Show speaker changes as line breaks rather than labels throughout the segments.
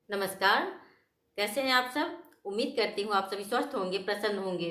नमस्कार। कैसे हैं आप सब? उम्मीद करती हूँ आप सभी स्वस्थ होंगे, प्रसन्न होंगे।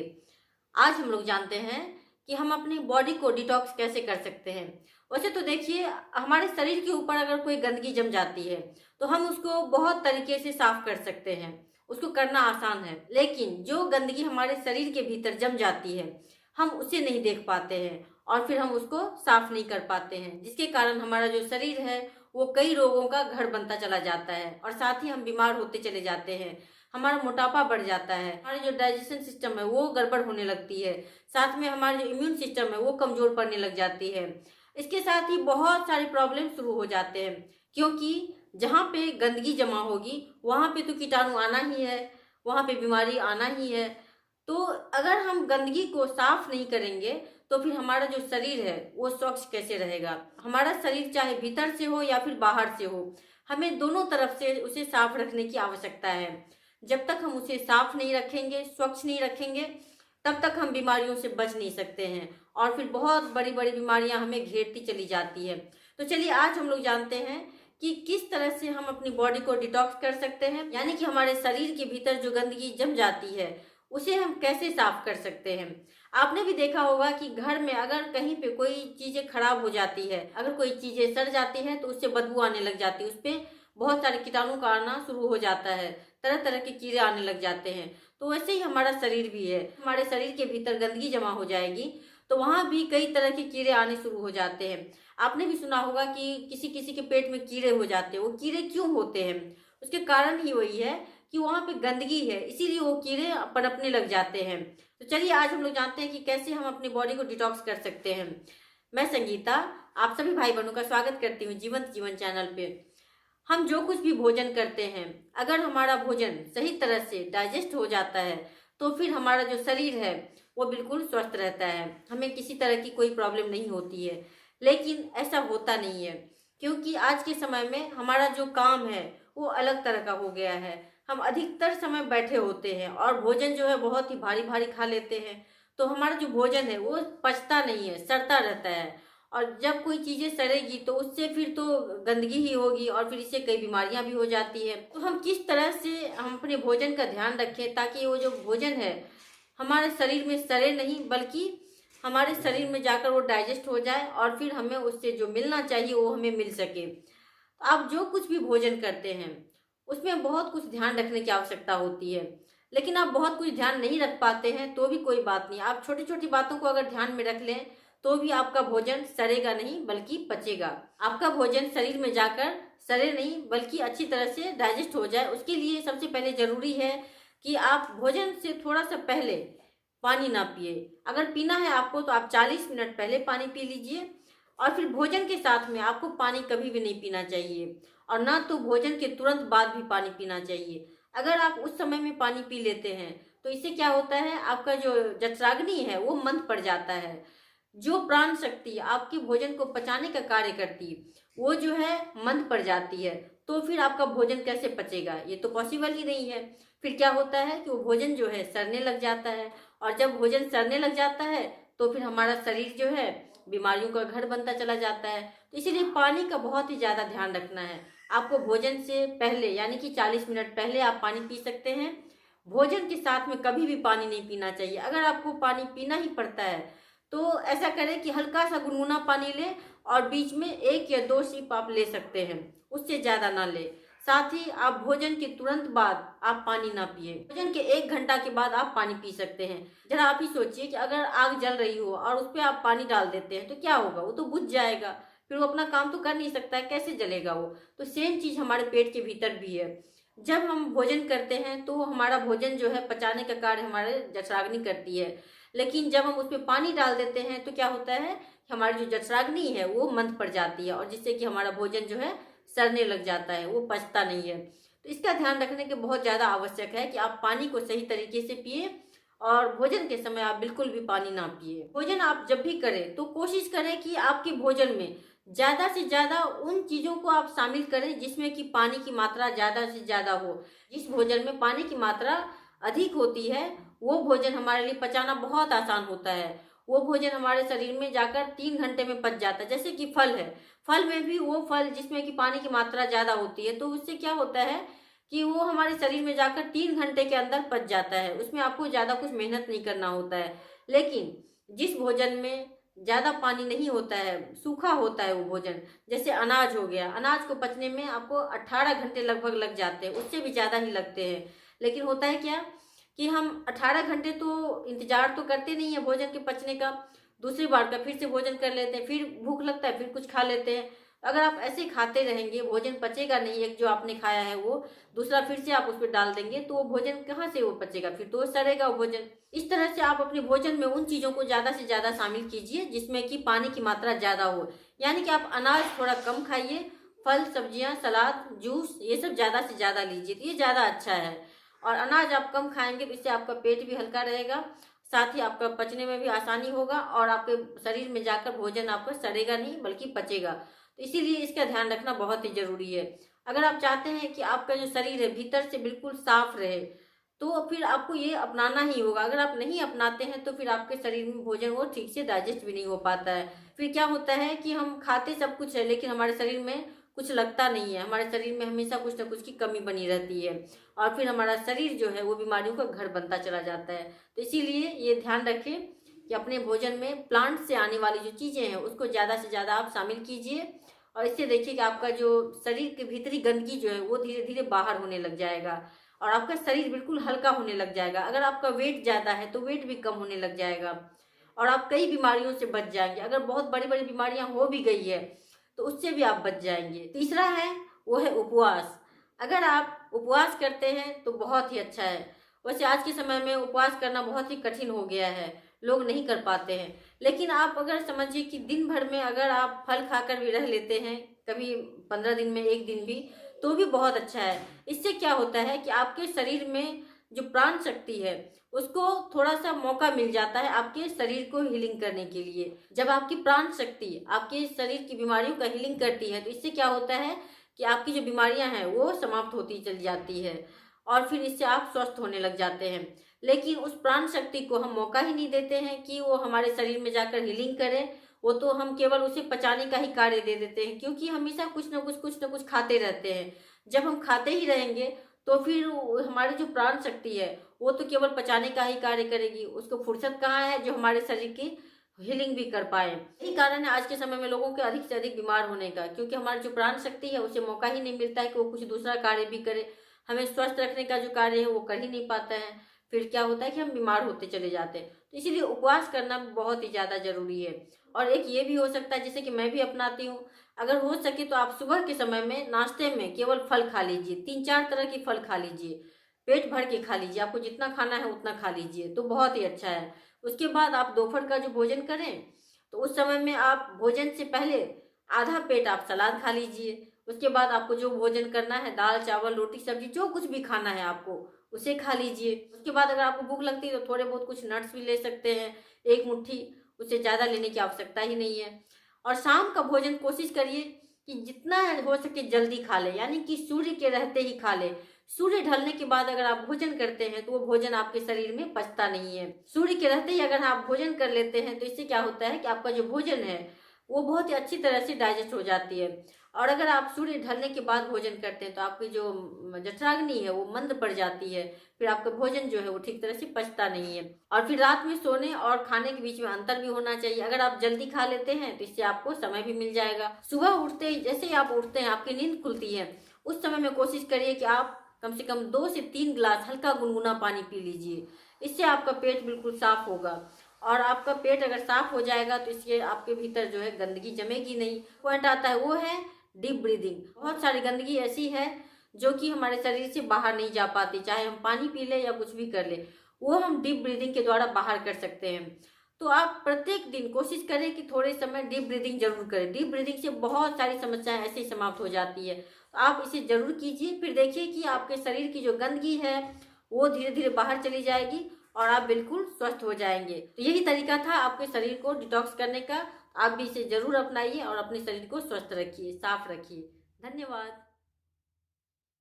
आज हम लोग जानते हैं कि हम अपनी बॉडी को डिटॉक्स कैसे कर सकते हैं। वैसे तो देखिए, हमारे शरीर के ऊपर अगर कोई गंदगी जम जाती है तो हम उसको बहुत तरीके से साफ कर सकते हैं। उसको करना आसान है, लेकिन जो गंदगी हमारे शरीर के भीतर जम जाती है हम उसे नहीं देख पाते हैं और फिर हम उसको साफ नहीं कर पाते हैं, जिसके कारण हमारा जो शरीर है वो कई रोगों का घर बनता चला जाता है और साथ ही हम बीमार होते चले जाते हैं। हमारा मोटापा बढ़ जाता है, हमारे जो डाइजेशन सिस्टम है वो गड़बड़ होने लगती है, साथ में हमारा जो इम्यून सिस्टम है वो कमजोर पड़ने लग जाती है। इसके साथ ही बहुत सारे प्रॉब्लम शुरू हो जाते हैं, क्योंकि जहाँ पे गंदगी जमा होगी वहाँ पे तो कीटाणु आना ही है, वहाँ पे बीमारी आना ही है। तो अगर हम गंदगी को साफ नहीं करेंगे तो फिर हमारा जो शरीर है वो स्वच्छ कैसे रहेगा। हमारा शरीर चाहे भीतर से हो या फिर बाहर से हो, हमें दोनों तरफ से उसे साफ रखने की आवश्यकता है। जब तक हम उसे साफ नहीं रखेंगे, स्वच्छ नहीं रखेंगे, तब तक हम बीमारियों से बच नहीं सकते हैं और फिर बहुत बड़ी बड़ी बीमारियां हमें घेरती चली जाती है। तो चलिए आज हम लोग जानते हैं कि किस तरह से हम अपनी बॉडी को डिटॉक्स कर सकते हैं, यानी कि हमारे शरीर के भीतर जो गंदगी जम जाती है उसे हम कैसे साफ कर सकते हैं। आपने भी देखा होगा कि घर में अगर कहीं पे कोई चीजें खराब हो जाती है, अगर कोई चीजें सड़ जाती है तो उससे बदबू आने लग जाती है, उस पे बहुत सारे कीटाणु का आना शुरू हो जाता है, तरह तरह के कीड़े आने लग जाते हैं। तो वैसे ही हमारा शरीर भी है, हमारे शरीर के भीतर गंदगी जमा हो जाएगी तो वहां भी कई तरह के कीड़े आने शुरू हो जाते हैं। आपने भी सुना होगा कि किसी किसी के पेट में कीड़े हो जाते हैं। वो कीड़े क्यों होते हैं? उसके कारण ही वही है कि वहां पे गंदगी है, इसीलिए वो कीड़े पनपने लग जाते हैं। तो चलिए आज हम लोग जानते हैं कि कैसे हम अपनी बॉडी को डिटॉक्स कर सकते हैं। मैं संगीता आप सभी भाई बहनों का स्वागत करती हूँ जीवंत जीवन चैनल पे। हम जो कुछ भी भोजन करते हैं, अगर हमारा भोजन सही तरह से डाइजेस्ट हो जाता है तो फिर हमारा जो शरीर है वो बिल्कुल स्वस्थ रहता है, हमें किसी तरह की कोई प्रॉब्लम नहीं होती है। लेकिन ऐसा होता नहीं है, क्योंकि आज के समय में हमारा जो काम है वो अलग तरह का हो गया है। हम अधिकतर समय बैठे होते हैं और भोजन जो है बहुत ही भारी भारी खा लेते हैं, तो हमारा जो भोजन है वो पचता नहीं है, सड़ता रहता है। और जब कोई चीजें सड़ेगी तो उससे फिर तो गंदगी ही होगी और फिर इससे कई बीमारियां भी हो जाती है। तो हम किस तरह से हम अपने भोजन का ध्यान रखें ताकि वो जो भोजन है हमारे शरीर में सड़े नहीं, बल्कि हमारे शरीर में जाकर वो डाइजेस्ट हो जाए और फिर हमें उससे जो मिलना चाहिए वो हमें मिल सके। तो आप जो कुछ भी भोजन करते हैं उसमें बहुत कुछ ध्यान रखने की आवश्यकता होती है, लेकिन आप बहुत कुछ ध्यान नहीं रख पाते हैं तो भी कोई बात नहीं। आप छोटी छोटी बातों को अगर ध्यान में रख लें तो भी आपका भोजन सड़ेगा नहीं बल्कि पचेगा। आपका भोजन शरीर में जाकर सड़े नहीं बल्कि अच्छी तरह से डाइजेस्ट हो जाए, उसके लिए सबसे पहले जरूरी है कि आप भोजन से थोड़ा सा पहले पानी ना पिए। अगर पीना है आपको तो आप 40 मिनट पहले पानी पी लीजिए। और फिर भोजन के साथ में आपको पानी कभी भी नहीं पीना चाहिए और ना तो भोजन के तुरंत बाद भी पानी पीना चाहिए। अगर आप उस समय में पानी पी लेते हैं तो इससे क्या होता है, आपका जो जठराग्नि है वो मंद पड़ जाता है। जो प्राण शक्ति आपके भोजन को पचाने का कार्य करती है वो जो है मंद पड़ जाती है। तो फिर आपका भोजन कैसे पचेगा? ये तो पॉसिबल ही नहीं है। फिर क्या होता है कि वो भोजन जो है सड़ने लग जाता है और जब भोजन सड़ने लग जाता है तो फिर हमारा शरीर जो है बीमारियों का घर बनता चला जाता है। तो इसीलिए पानी का बहुत ही ज्यादा ध्यान रखना है। आपको भोजन से पहले यानी कि 40 मिनट पहले आप पानी पी सकते हैं। भोजन के साथ में कभी भी पानी नहीं पीना चाहिए। अगर आपको पानी पीना ही पड़ता है तो ऐसा करें कि हल्का सा गुनगुना पानी लें और बीच में 1 या 2 सिप आप ले सकते हैं, उससे ज्यादा ना ले। साथ ही आप भोजन के तुरंत बाद आप पानी ना पिए। भोजन के 1 घंटा के बाद आप पानी पी सकते हैं। जरा आप ही सोचिए कि अगर आग जल रही हो और उस पर आप पानी डाल देते हैं तो क्या होगा? वो तो बुझ जाएगा, फिर वो अपना काम तो कर नहीं सकता है, कैसे जलेगा वो? तो सेम चीज हमारे पेट के भीतर भी है। जब हम भोजन करते हैं तो हमारा भोजन जो है पचाने का कार्य हमारे जठराग्नि करती है, लेकिन जब हम उसमें पानी डाल देते हैं तो क्या होता है कि हमारी जो जठराग्नि है वो मंद पड़ जाती है और जिससे कि हमारा भोजन जो है सड़ने लग जाता है, वो पचता नहीं है। तो इसका ध्यान रखने के बहुत ज्यादा आवश्यक है कि आप पानी को सही तरीके से पिए और भोजन के समय आप बिल्कुल भी पानी ना पिए। भोजन आप जब भी करें तो कोशिश करें कि आपके भोजन में ज्यादा से ज्यादा उन चीजों को आप शामिल करें जिसमें कि पानी की मात्रा ज्यादा से ज्यादा हो। जिस भोजन में पानी की मात्रा अधिक होती है वो भोजन हमारे लिए पचाना बहुत आसान होता है। वो भोजन हमारे शरीर में जाकर 3 घंटे में पच जाता है। जैसे कि फल है, फल में भी वो फल जिसमें कि पानी की मात्रा ज्यादा होती है तो उससे क्या होता है कि वो हमारे शरीर में जाकर 3 घंटे के अंदर पच जाता है। उसमें आपको ज़्यादा कुछ मेहनत नहीं करना होता है। लेकिन जिस भोजन में ज़्यादा पानी नहीं होता है, सूखा होता है वो भोजन, जैसे अनाज हो गया, अनाज को पचने में आपको 18 घंटे लगभग लग जाते हैं, उससे भी ज़्यादा ही लगते हैं। लेकिन होता है क्या कि हम 18 घंटे तो इंतज़ार तो करते नहीं है भोजन के पचने का, दूसरी बार का फिर से भोजन कर लेते हैं, फिर भूख लगता है, फिर कुछ खा लेते हैं। अगर आप ऐसे खाते रहेंगे, भोजन पचेगा नहीं, एक जो आपने खाया है वो दूसरा फिर से आप उस पर डाल देंगे, तो वो भोजन कहाँ से वो पचेगा, फिर तो सड़ेगा वो भोजन। इस तरह से आप अपने भोजन में उन चीज़ों को ज़्यादा से ज़्यादा शामिल कीजिए जिसमें कि पानी की मात्रा ज़्यादा हो। यानी कि आप अनाज थोड़ा कम खाइए, फल, सब्जियाँ, सलाद, जूस ये सब ज़्यादा से ज़्यादा लीजिए, तो ये ज़्यादा अच्छा है। और अनाज आप कम खाएंगे तो इससे आपका पेट भी हल्का रहेगा, साथ ही आपका पचने में भी आसानी होगा और आपके शरीर में जाकर भोजन आपका सड़ेगा नहीं बल्कि पचेगा। तो इसीलिए इसका ध्यान रखना बहुत ही जरूरी है। अगर आप चाहते हैं कि आपका जो शरीर है भीतर से बिल्कुल साफ रहे, तो फिर आपको ये अपनाना ही होगा। अगर आप नहीं अपनाते हैं तो फिर आपके शरीर में भोजन वो ठीक से डाइजेस्ट भी नहीं हो पाता है। फिर क्या होता है कि हम खाते सब कुछ है लेकिन हमारे शरीर में कुछ लगता नहीं है, हमारे शरीर में हमेशा कुछ ना कुछ की कमी बनी रहती है और फिर हमारा शरीर जो है वो बीमारियों का घर बनता चला जाता है। तो इसीलिए ये ध्यान रखें कि अपने भोजन में प्लांट से आने वाली जो चीज़ें हैं उसको ज़्यादा से ज़्यादा आप शामिल कीजिए और इससे देखिए कि आपका जो शरीर के भीतरी गंदगी जो है वो धीरे धीरे बाहर होने लग जाएगा और आपका शरीर बिल्कुल हल्का होने लग जाएगा। अगर आपका वेट ज़्यादा है तो वेट भी कम होने लग जाएगा और आप कई बीमारियों से बच जाएंगे। अगर बहुत बड़ी बड़ी बीमारियां हो भी गई है तो उससे भी आप बच जाएंगे। तीसरा है वो है उपवास। अगर आप उपवास करते हैं तो बहुत ही अच्छा है। वैसे आज के समय में उपवास करना बहुत ही कठिन हो गया है, लोग नहीं कर पाते हैं। लेकिन आप अगर समझिए कि दिन भर में अगर आप फल खाकर भी रह लेते हैं, कभी 15 दिन में एक दिन भी, तो भी बहुत अच्छा है। इससे क्या होता है कि आपके शरीर में जो प्राण शक्ति है उसको थोड़ा सा मौका मिल जाता है आपके शरीर को हीलिंग करने के लिए। जब आपकी प्राण शक्ति आपके शरीर की बीमारियों का हीलिंग करती है तो इससे क्या होता है कि आपकी जो बीमारियां हैं वो समाप्त होती चली जाती है और फिर इससे आप स्वस्थ होने लग जाते हैं। लेकिन उस प्राण शक्ति को हम मौका ही नहीं देते हैं कि वो हमारे शरीर में जाकर हीलिंग करे। वो तो हम केवल उसे पचाने का ही कार्य दे देते हैं, क्योंकि हमेशा कुछ ना कुछ खाते रहते हैं। जब हम खाते ही रहेंगे तो फिर हमारी जो प्राण शक्ति है वो तो केवल पचाने का ही कार्य करेगी, उसको फुर्सत कहाँ है जो हमारे शरीर की हीलिंग भी कर पाए। यही कारण है आज के समय में लोगों के अधिक से अधिक बीमार होने का, क्योंकि हमारी जो प्राण शक्ति है उसे मौका ही नहीं मिलता है कि वो कुछ दूसरा कार्य भी करे। हमें स्वस्थ रखने का जो कार्य है वो कर ही नहीं पाता है। फिर क्या होता है कि हम बीमार होते चले जाते हैं। तो इसीलिए उपवास करना बहुत ही ज़्यादा जरूरी है। और एक ये भी हो सकता है जैसे कि मैं भी अपनाती हूँ, अगर हो सके तो आप सुबह के समय में नाश्ते में केवल फल खा लीजिए, 3-4 तरह की फल खा लीजिए, पेट भर के खा लीजिए। आपको जितना खाना है उतना खा लीजिए तो बहुत ही अच्छा है। उसके बाद आप दोपहर का जो भोजन करें तो उस समय में आप भोजन से पहले आधा पेट आप सलाद खा लीजिए। उसके बाद आपको जो भोजन करना है, दाल चावल रोटी सब्जी जो कुछ भी खाना है आपको उसे खा लीजिए। उसके बाद अगर आपको भूख लगती है तो थोड़े बहुत कुछ नट्स भी ले सकते हैं, एक मुट्ठी, उससे ज़्यादा लेने की आवश्यकता ही नहीं है। और शाम का भोजन कोशिश करिए कि जितना हो सके जल्दी खा ले, यानी कि सूर्य के रहते ही खा ले। सूर्य ढलने के बाद अगर आप भोजन करते हैं तो वो भोजन आपके शरीर में पचता नहीं है। सूर्य के रहते ही अगर आप भोजन कर लेते हैं तो इससे क्या होता है कि आपका जो भोजन है वो बहुत ही अच्छी तरह से डाइजेस्ट हो जाती है। और अगर आप सूर्य ढलने के बाद भोजन करते हैं तो आपकी जो जठराग्नि है वो मंद पड़ जाती है, फिर आपका भोजन जो है वो ठीक तरह से पचता नहीं है। और फिर रात में सोने और खाने के बीच में अंतर भी होना चाहिए। अगर आप जल्दी खा लेते हैं तो इससे आपको समय भी मिल जाएगा। सुबह उठते ही जैसे ही आप उठते हैं आपकी नींद खुलती है, उस समय में कोशिश करिए कि आप कम से कम 2 से 3 गिलास हल्का गुनगुना पानी पी लीजिए। इससे आपका पेट बिल्कुल साफ होगा और आपका पेट अगर साफ हो जाएगा तो इसके आपके भीतर जो है गंदगी जमेगी नहीं। पॉइंट आता है वो है डीप ब्रीदिंग। बहुत सारी गंदगी ऐसी है जो कि हमारे शरीर से बाहर नहीं जा पाती, चाहे हम पानी पी ले या कुछ भी कर ले, वो हम डीप ब्रीदिंग के द्वारा बाहर कर सकते हैं। तो आप प्रत्येक दिन कोशिश करें कि थोड़े समय डीप ब्रीदिंग जरूर करें। डीप ब्रीदिंग से बहुत सारी समस्याएं ऐसे ही समाप्त हो जाती है। तो आप इसे जरूर कीजिए, फिर देखिए कि आपके शरीर की जो गंदगी है वो धीरे धीरे बाहर चली जाएगी और आप बिल्कुल स्वस्थ हो जाएंगे। तो यही तरीका था आपके शरीर को डिटॉक्स करने का। आप भी इसे जरूर अपनाइए और अपने शरीर को स्वस्थ रखिए, साफ रखिए। धन्यवाद।